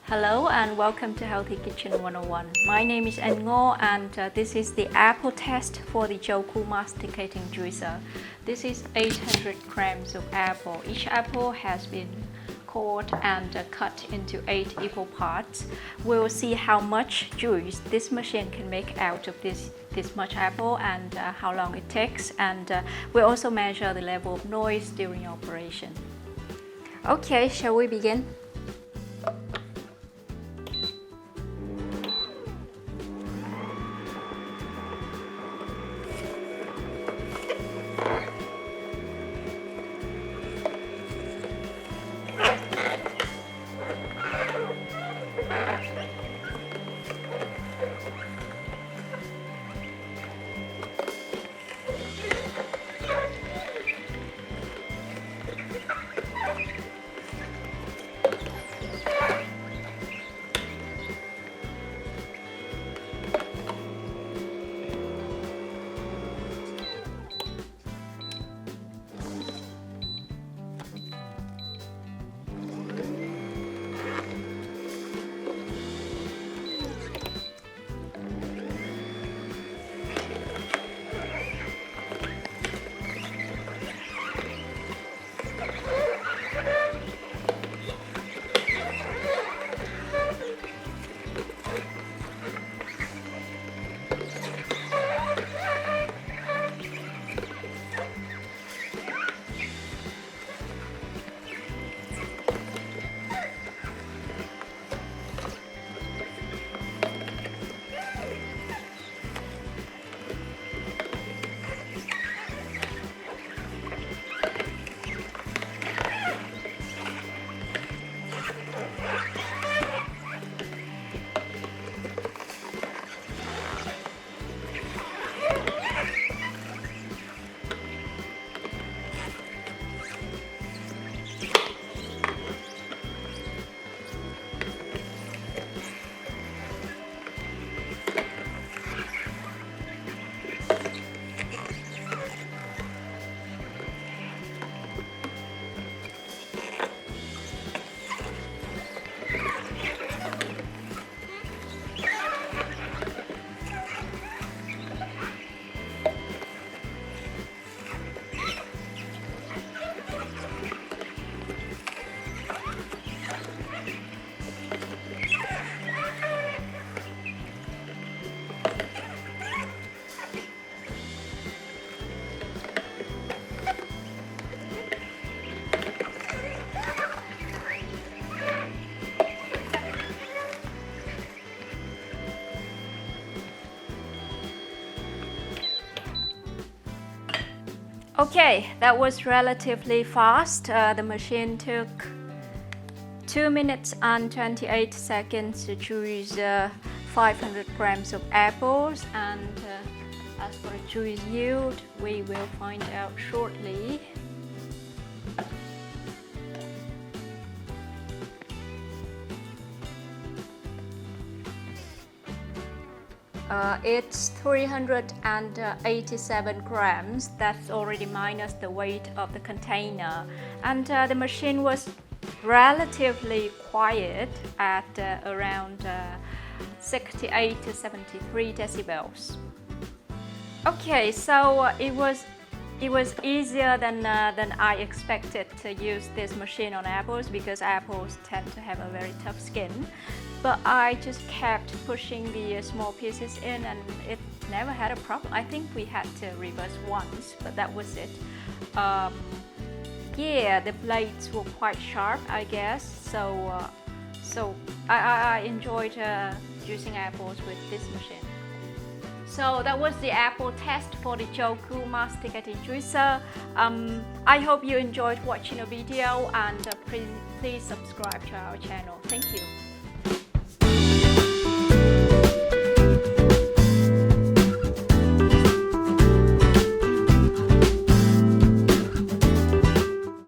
Hello and welcome to Healthy Kitchen 101. My name is Anh Ngo and this is the apple test for the Jocuu masticating juicer. This is 800 grams of apple. Each apple has been cored and cut into 8 equal parts. We'll see how much juice this machine can make out of this much apple and how long it takes, and we'll also measure the level of noise during operation. Okay, shall we begin? Okay, that was relatively fast. The machine took 2 minutes and 28 seconds to juice 500 grams of apples, and as for the juice yield, we will find out shortly. It's 387 grams. That's already minus the weight of the container, and the machine was relatively quiet at around 68 to 73 decibels. Okay, so it was easier than I expected to use this machine on apples, because apples tend to have a very tough skin. But I just kept pushing the small pieces in and it never had a problem. I think we had to reverse once, but that was it. Yeah, the blades were quite sharp, I guess. So I enjoyed juicing apples with this machine. So that was the apple test for the Jocuu masticating juicer. I hope you enjoyed watching the video, and please subscribe to our channel. Thank you.